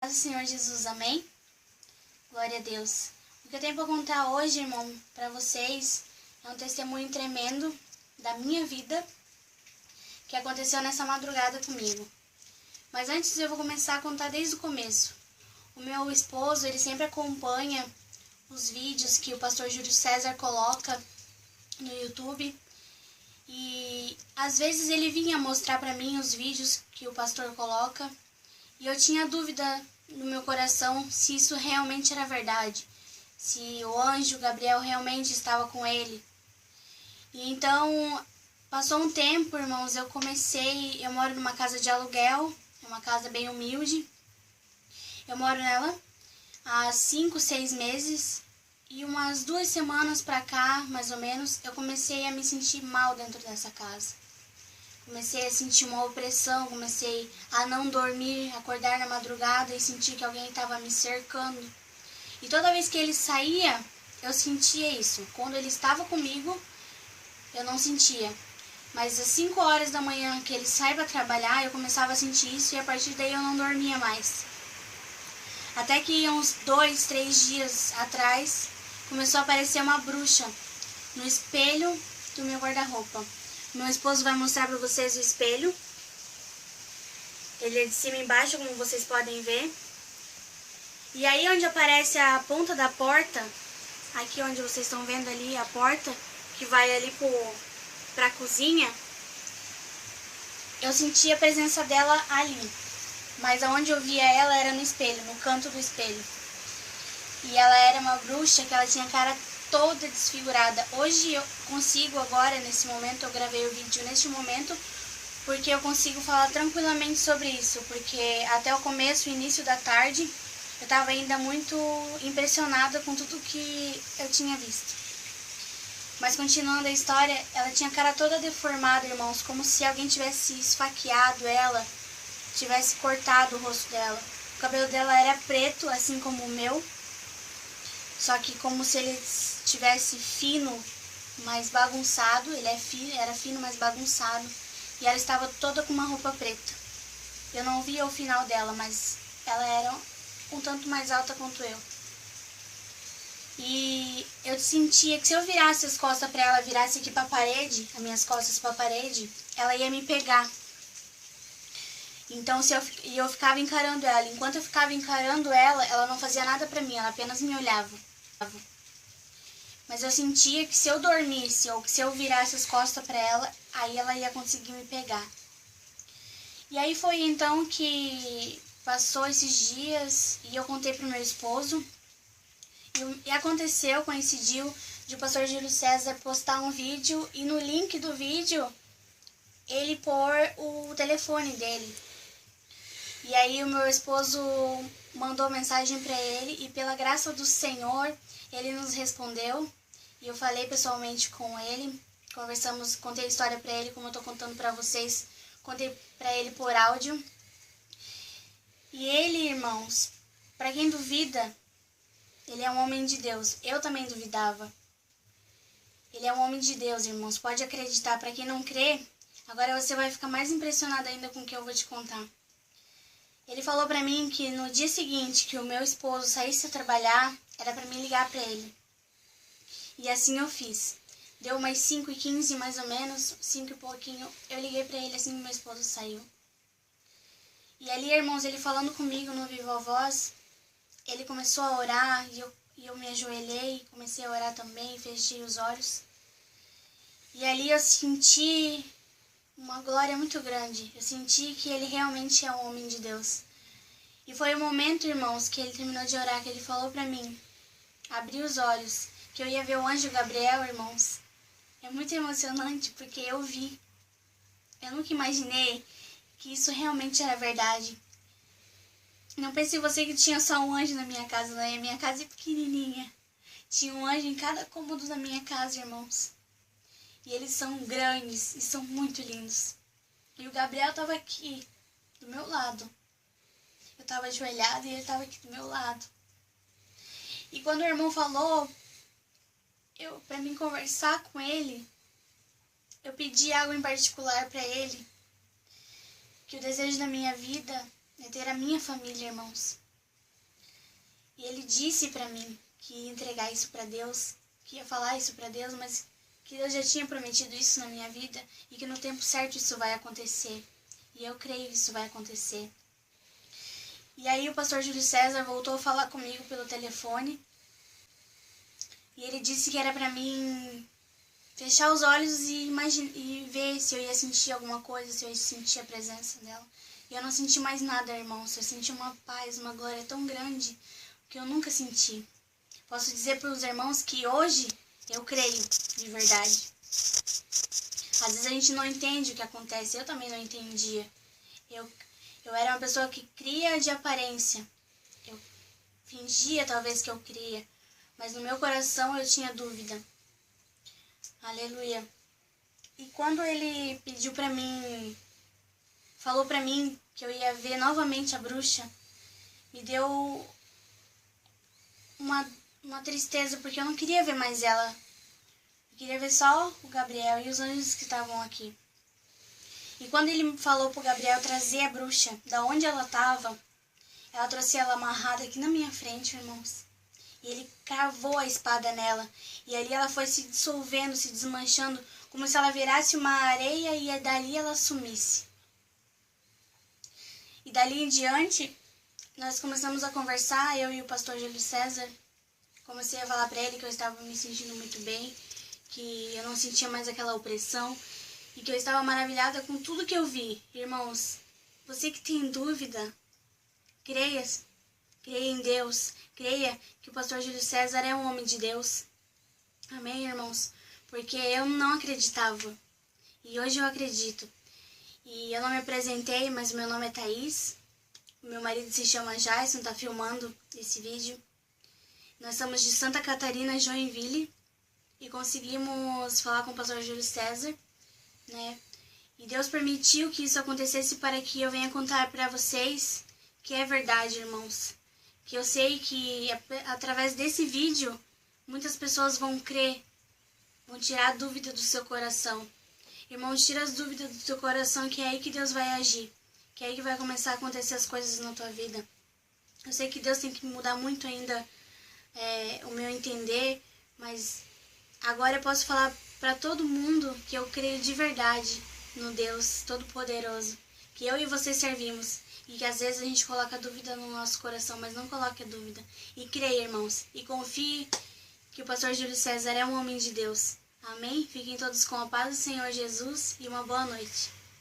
Paz do Senhor Jesus, amém? Glória a Deus. O que eu tenho para contar hoje, irmão, para vocês, é um testemunho tremendo da minha vida que aconteceu nessa madrugada comigo. Mas antes eu vou começar a contar desde o começo. O meu esposo, ele sempre acompanha os vídeos que o pastor Júlio César coloca no YouTube. E às vezes ele vinha mostrar para mim os vídeos que o pastor coloca. E eu tinha dúvida no meu coração se isso realmente era verdade. Se o anjo Gabriel realmente estava com ele. E então, passou um tempo, irmãos, eu moro numa casa de aluguel, é uma casa bem humilde. Eu moro nela há 5, 6 meses. E umas 2 semanas pra cá, mais ou menos, eu comecei a me sentir mal dentro dessa casa. Comecei a sentir uma opressão, comecei a não dormir, acordar na madrugada e sentir que alguém estava me cercando. E toda vez que ele saía, eu sentia isso. Quando ele estava comigo, eu não sentia. Mas às 5 horas da manhã que ele sai para trabalhar, eu começava a sentir isso e a partir daí eu não dormia mais. Até que uns 2, 3 dias atrás, começou a aparecer uma bruxa no espelho do meu guarda-roupa. Meu esposo vai mostrar para vocês o espelho. Ele é de cima e embaixo, como vocês podem ver. E aí onde aparece a ponta da porta, aqui onde vocês estão vendo ali a porta, que vai ali pra cozinha, eu senti a presença dela ali. Mas aonde eu via ela era no espelho, no canto do espelho. E ela era uma bruxa que ela tinha a cara toda desfigurada. Hoje eu consigo agora, nesse momento, eu gravei o vídeo neste momento, porque eu consigo falar tranquilamente sobre isso. Porque até o começo, o início da tarde, eu estava ainda muito impressionada com tudo que eu tinha visto. Mas continuando a história, ela tinha a cara toda deformada, irmãos, como se alguém tivesse esfaqueado ela, tivesse cortado o rosto dela. O cabelo dela era preto, assim como o meu, só que como se ele tivesse fino, mas bagunçado. Ele era fino, mas bagunçado. E ela estava toda com uma roupa preta. Eu não via o final dela, mas ela era um tanto mais alta quanto eu. E eu sentia que se eu virasse as costas para ela, virasse aqui para a parede, as minhas costas para a parede, ela ia me pegar. Então eu ficava encarando ela. Enquanto eu ficava encarando ela, ela não fazia nada para mim, ela apenas me olhava. Mas eu sentia que se eu dormisse ou que se eu virasse as costas para ela, aí ela ia conseguir me pegar. E aí foi então que passou esses dias e eu contei pro meu esposo. E aconteceu, coincidiu de o pastor Júlio César postar um vídeo e no link do vídeo ele pôr o telefone dele. E aí o meu esposo mandou mensagem para ele e pela graça do Senhor ele nos respondeu. E eu falei pessoalmente com ele, conversamos, contei a história para ele como eu tô contando para vocês, contei para ele por áudio. E ele, irmãos, para quem duvida, ele é um homem de Deus. Eu também duvidava. Ele é um homem de Deus, irmãos, pode acreditar. Para quem não crê, agora você vai ficar mais impressionado ainda com o que eu vou te contar. Ele falou pra mim que no dia seguinte que o meu esposo saísse a trabalhar, era pra mim ligar pra ele. E assim eu fiz. Deu umas 5h15 mais ou menos, 5 e pouquinho, eu liguei pra ele assim que meu esposo saiu. E ali, irmãos, ele falando comigo no Viva Voz, ele começou a orar e eu me ajoelhei, comecei a orar também, fechei os olhos. E ali eu senti uma glória muito grande. Eu senti que ele realmente é um homem de Deus. E foi o momento, irmãos, que ele terminou de orar, que ele falou pra mim, abri os olhos, que eu ia ver o anjo Gabriel, irmãos. É muito emocionante porque eu vi. Eu nunca imaginei que isso realmente era verdade. Não pense você que tinha só um anjo na minha casa, né? A minha casa é pequenininha. Tinha um anjo em cada cômodo da minha casa, irmãos. E eles são grandes e são muito lindos. E o Gabriel estava aqui, do meu lado. Eu estava ajoelhada e ele estava aqui do meu lado. E quando o irmão falou, para mim conversar com ele, eu pedi algo em particular para ele. Que o desejo da minha vida é ter a minha família, irmãos. E ele disse pra mim que ia entregar isso pra Deus, que ia falar isso pra Deus, mas que Deus já tinha prometido isso na minha vida e que no tempo certo isso vai acontecer. E eu creio que isso vai acontecer. E aí o pastor Júlio César voltou a falar comigo pelo telefone. E ele disse que era pra mim fechar os olhos e ver se eu ia sentir alguma coisa, se eu ia sentir a presença dela. E eu não senti mais nada, irmãos. Eu senti uma paz, uma glória tão grande que eu nunca senti. Posso dizer para os irmãos que hoje eu creio de verdade. Às vezes a gente não entende o que acontece. Eu também não entendia. Eu era uma pessoa que cria de aparência. Eu fingia talvez que eu cria. Mas no meu coração eu tinha dúvida. Aleluia. E quando ele pediu pra mim, falou pra mim que eu ia ver novamente a bruxa, me deu uma tristeza, porque eu não queria ver mais ela. Eu queria ver só o Gabriel e os anjos que estavam aqui. E quando ele falou pro Gabriel trazer a bruxa da onde ela estava, ela trouxe ela amarrada aqui na minha frente, irmãos. E ele cravou a espada nela. E ali ela foi se dissolvendo, se desmanchando, como se ela virasse uma areia e dali ela sumisse. E dali em diante, nós começamos a conversar, eu e o pastor Júlio César. Comecei a falar para ele que eu estava me sentindo muito bem, que eu não sentia mais aquela opressão e que eu estava maravilhada com tudo que eu vi. Irmãos, você que tem dúvida, creia em Deus, creia que o pastor Júlio César é um homem de Deus. Amém, irmãos? Porque eu não acreditava e hoje eu acredito. E eu não me apresentei, mas meu nome é Thaís. Meu marido se chama Jason, tá filmando esse vídeo. Nós somos de Santa Catarina, Joinville, e conseguimos falar com o pastor Júlio César, né? E Deus permitiu que isso acontecesse para que eu venha contar para vocês que é verdade, irmãos. Que eu sei que através desse vídeo, muitas pessoas vão crer, vão tirar a dúvida do seu coração. Irmãos, tira as dúvidas do teu coração, que é aí que Deus vai agir, que é aí que vai começar a acontecer as coisas na tua vida. Eu sei que Deus tem que mudar muito ainda o meu entender, mas agora eu posso falar para todo mundo que eu creio de verdade no Deus Todo-Poderoso, que eu e você servimos, e que às vezes a gente coloca dúvida no nosso coração, mas não coloque a dúvida. E creia, irmãos, e confie que o pastor Júlio César é um homem de Deus. Amém? Fiquem todos com a paz do Senhor Jesus e uma boa noite.